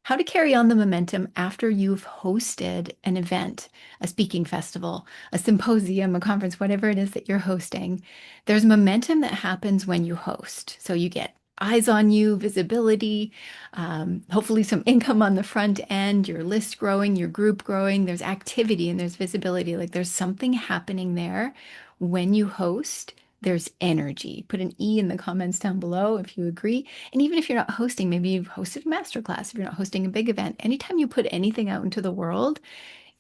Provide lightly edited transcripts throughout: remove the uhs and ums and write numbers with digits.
how to carry on the momentum after you've hosted an event, a speaking festival, a symposium, a conference, whatever it is that you're hosting. There's momentum that happens when you host. So you get eyes on you, visibility, hopefully some income on the front end, your list growing, your group growing. There's activity and there's visibility. Like there's something happening there when you host. There's energy. Put an E in the comments down below if you agree. And even if you're not hosting, maybe you've hosted a masterclass, if you're not hosting a big event, anytime you put anything out into the world,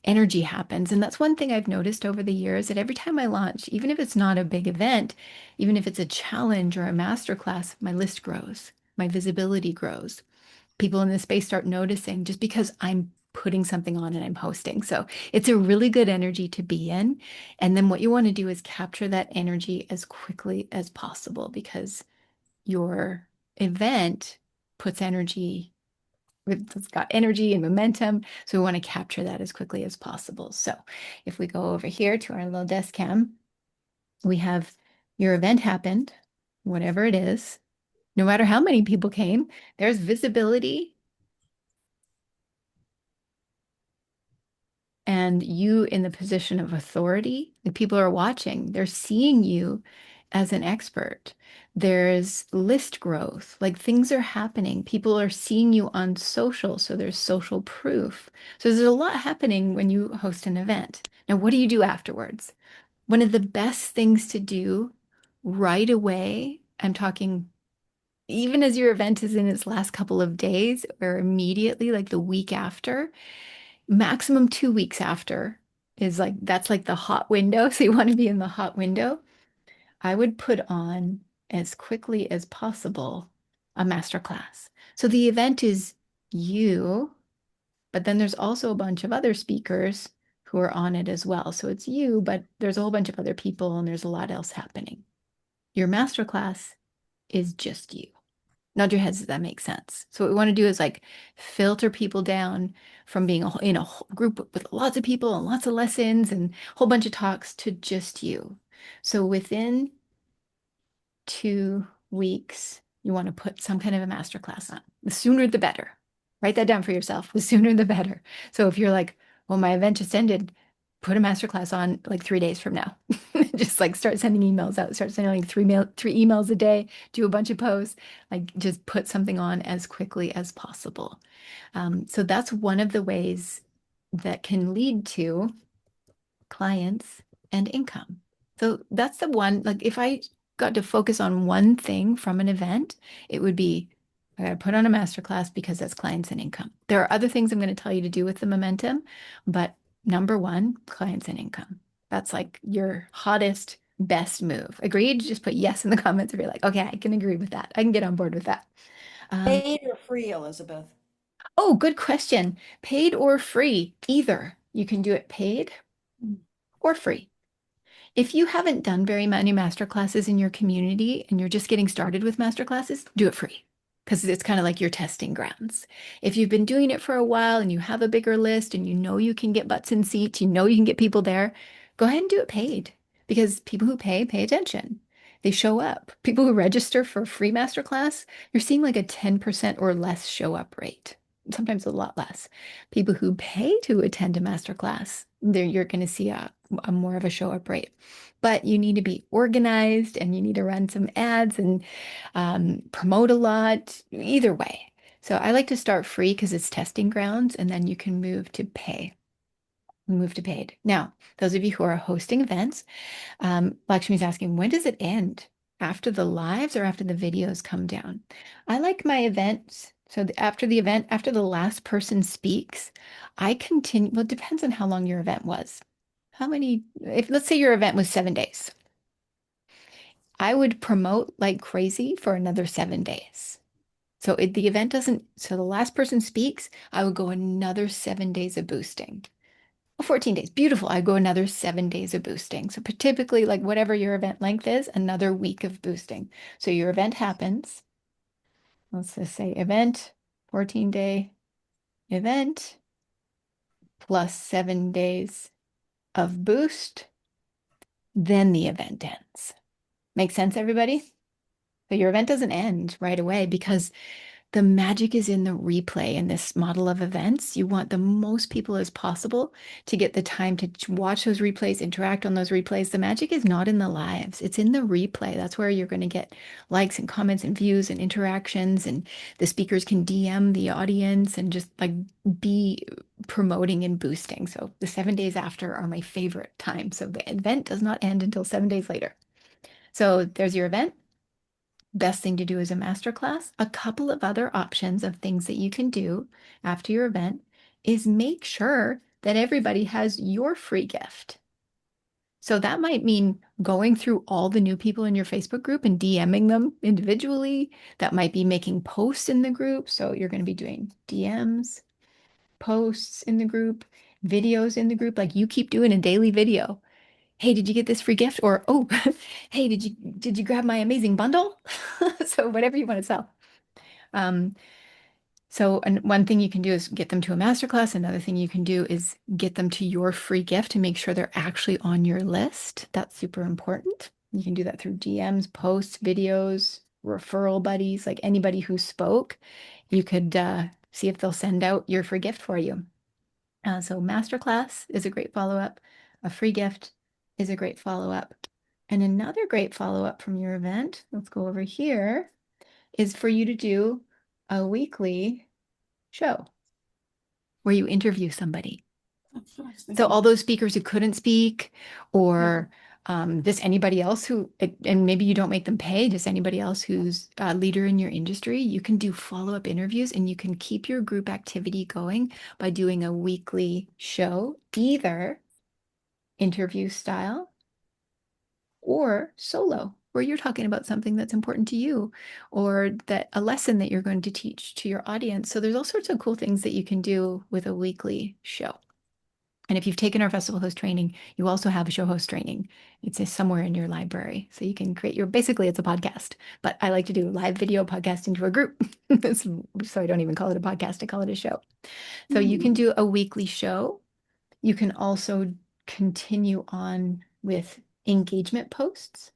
energy happens. And that's one thing I've noticed over the years that every time I launch, even if it's not a big event, even if it's a challenge or a masterclass, my list grows, my visibility grows. People in the space start noticing just because I'm putting something on and I'm hosting. So it's a really good energy to be in. And then what you want to do is capture that energy as quickly as possible because your event puts energy, it's got energy and momentum. So we want to capture that as quickly as possible. So if we go over here to our little desk cam, we have your event happened, whatever it is, no matter how many people came, there's visibility and you in the position of authority. The people are watching, they're seeing you as an expert. There's list growth, like things are happening. People are seeing you on social, so there's social proof. So there's a lot happening when you host an event. Now, what do you do afterwards? One of the best things to do right away, I'm talking even as your event is in its last couple of days or immediately, like the week after, maximum 2 weeks after is like that's like the hot window. So you want to be in the hot window. I would put on as quickly as possible a masterclass. So the event is you, but then there's also a bunch of other speakers who are on it as well. So it's you, but there's a whole bunch of other people and there's a lot else happening. Your masterclass is just you. Nod your heads, does that make sense? So what we want to do is like filter people down from being in a group with lots of people and lots of lessons and a whole bunch of talks to just you. So within 2 weeks, you want to put some kind of a masterclass on. The sooner the better. Write that down for yourself. The sooner the better. So if you're like, well, my event just ended, put a masterclass on like 3 days from now. Just like start sending emails out, start sending like three emails a day, do a bunch of posts, like just put something on as quickly as possible. So that's one of the ways that can lead to clients and income. So that's the one, like if I got to focus on one thing from an event, it would be I got to put on a masterclass because that's clients and income. There are other things I'm going to tell you to do with the momentum, but number one, clients and income. That's like your hottest, best move. Agreed? Just put yes in the comments if you're like, okay, I can agree with that. I can get on board with that. Um, Paid or free, Elizabeth? oh, good question. Paid or free? Either. You can do it paid or free. If you haven't done very many masterclasses in your community and you're just getting started with masterclasses, do it free because it's kind of like your testing grounds. If you've been doing it for a while and you have a bigger list and you know you can get butts in seats, you know you can get people there, go ahead and do it paid because people who pay attention. They show up. People who register for a free masterclass, you're seeing like a 10% or less show up rate, sometimes a lot less. People who pay to attend a masterclass, there you're going to see a more of a show up rate. But you need to be organized and you need to run some ads and promote a lot, either way. So I like to start free because it's testing grounds, and then you can move to pay. Move to paid. Now, those of you who are hosting events, Lakshmi's asking, when does it end? After the lives or after the videos come down? I like my events. So after the event, after the last person speaks, I continue. Well, it depends on how long your event was. How many, if let's say your event was 7 days, I would promote like crazy for another 7 days. So if the event doesn't, so the last person speaks, I would go another 7 days of boosting. 14 days. Beautiful. I go another 7 days of boosting. So typically, like whatever your event length is, another week of boosting. So your event happens. Let's just say event, 14-day event plus 7 days of boost. Then the event ends. Make sense, everybody? So your event doesn't end right away because The magic is in the replay in this model of events. You want the most people as possible to get the time to watch those replays, interact on those replays. The magic is not in the lives, it's in the replay. That's where you're going to get likes and comments and views and interactions, and the speakers can DM the audience and just like be promoting and boosting. So the 7 days after are my favorite time. So the event does not end until 7 days later. So there's your event. Best thing to do is a masterclass. A couple of other options of things that you can do after your event is make sure that everybody has your free gift. So that might mean going through all the new people in your Facebook group and DMing them individually. That might be making posts in the group. So you're going to be doing DMs, posts in the group, videos in the group. Like you keep doing a daily video. Hey, did you get this free gift? Or, oh, hey, did you grab my amazing bundle? So whatever you want to sell. Um, and one thing you can do is get them to a masterclass. Another thing you can do is get them to your free gift to make sure they're actually on your list. That's super important. You can do that through DMs, posts, videos, referral buddies, like anybody who spoke. You could see if they'll send out your free gift for you. So masterclass is a great follow-up. A free gift is a great follow-up. And another great follow-up from your event, let's go over here, is for you to do a weekly show where you interview somebody. So all those speakers who couldn't speak, or just anybody else who, and maybe you don't make them pay, just anybody else who's a leader in your industry, you can do follow-up interviews and you can keep your group activity going by doing a weekly show, either interview style or solo, where you're talking about something that's important to you or that a lesson that you're going to teach to your audience. So there's all sorts of cool things that you can do with a weekly show. And if you've taken our festival host training, you also have a show host training. It's somewhere in your library. So you can create basically it's a podcast, but I like to do live video podcast into a group. So I don't even call it a podcast, I call it a show. So you can do a weekly show. You can also continue on with engagement posts.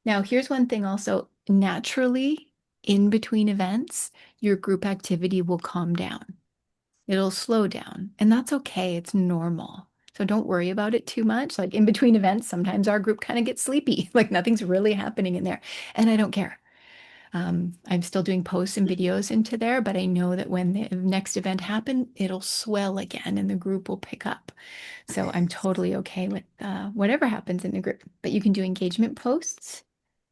Now, here's one thing also, naturally, in between events, your group activity will calm down. It'll slow down, and that's okay. It's normal. So don't worry about it too much. Like in between events, sometimes our group kind of gets sleepy, like nothing's really happening in there. And I don't care. I'm still doing posts and videos into there, but I know that when the next event happens, it'll swell again and the group will pick up. So I'm totally okay with whatever happens in the group. But you can do engagement posts.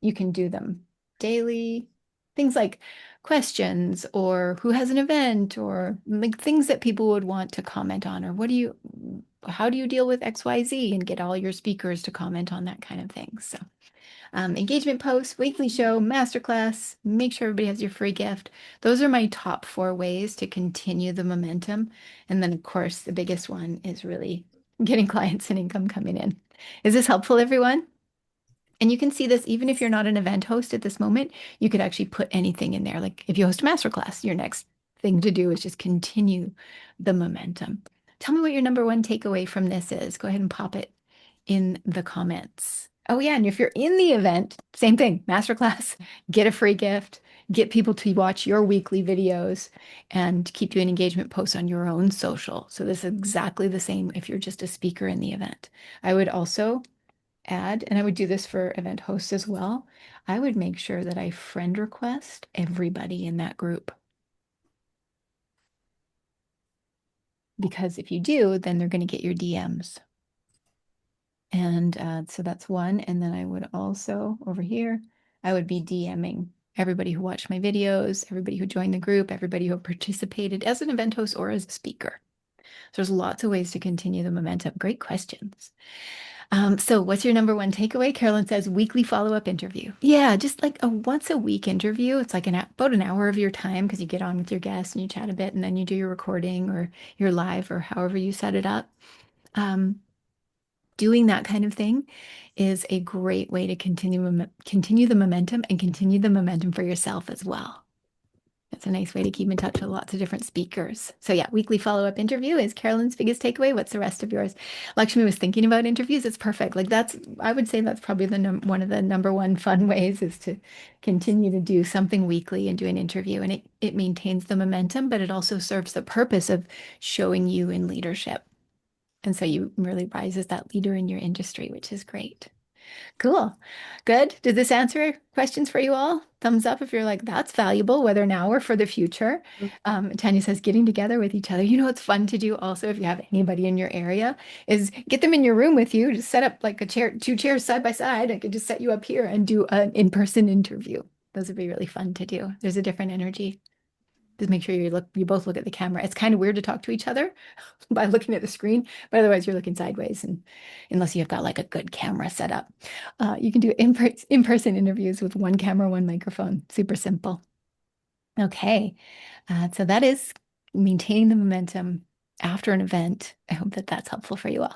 You can do them daily. Things like questions or who has an event or like things that people would want to comment on or how do you deal with XYZ and get all your speakers to comment on that kind of thing. So engagement posts, weekly show, masterclass, make sure everybody has your free gift. Those are my top 4 ways to continue the momentum. And then, of course, the biggest one is really getting clients and income coming in. Is this helpful, everyone? And you can see this even if you're not an event host at this moment, you could actually put anything in there. Like if you host a masterclass, your next thing to do is just continue the momentum. Tell me what your number one takeaway from this is. Go ahead and pop it in the comments. Oh, yeah. And if you're in the event, same thing, masterclass, get a free gift, get people to watch your weekly videos, and keep doing engagement posts on your own social. So this is exactly the same if you're just a speaker in the event. I would also add, and I would do this for event hosts as well, I would make sure that I friend request everybody in that group. Because if you do, then they're going to get your DMs. And so that's one. And then I would also, over here, I would be DMing everybody who watched my videos, everybody who joined the group, everybody who participated as an event host or as a speaker. So there's lots of ways to continue the momentum. Great questions. So what's your number one takeaway? Carolyn says weekly follow-up interview. Yeah, just like a once a week interview. It's like about an hour of your time because you get on with your guests and you chat a bit and then you do your recording or your live or however you set it up. Doing that kind of thing is a great way to continue the momentum and continue the momentum for yourself as well. That's a nice way to keep in touch with lots of different speakers. So yeah, weekly follow-up interview is Carolyn's biggest takeaway. What's the rest of yours? Lakshmi was thinking about interviews. It's perfect. Like that's, I would say that's probably the one of the number one fun ways is to continue to do something weekly and do an interview. And it maintains the momentum, but it also serves the purpose of showing you in leadership. And so you really rise as that leader in your industry, which is great. Cool. Good. Did this answer questions for you all? Thumbs up if you're like, that's valuable, whether now or for the future. Tanya says, getting together with each other. You know, what's fun to do also if you have anybody in your area is get them in your room with you. Just set up like a chair, two chairs side by side. I could just set you up here and do an in-person interview. Those would be really fun to do. There's a different energy. Just make sure you both look at the camera. It's kind of weird to talk to each other by looking at the screen, but otherwise you're looking sideways, and unless you've got like a good camera set up, you can do in-person interviews with one camera, one microphone. Super simple. Okay, so that is maintaining the momentum after an event. I hope that that's helpful for you all.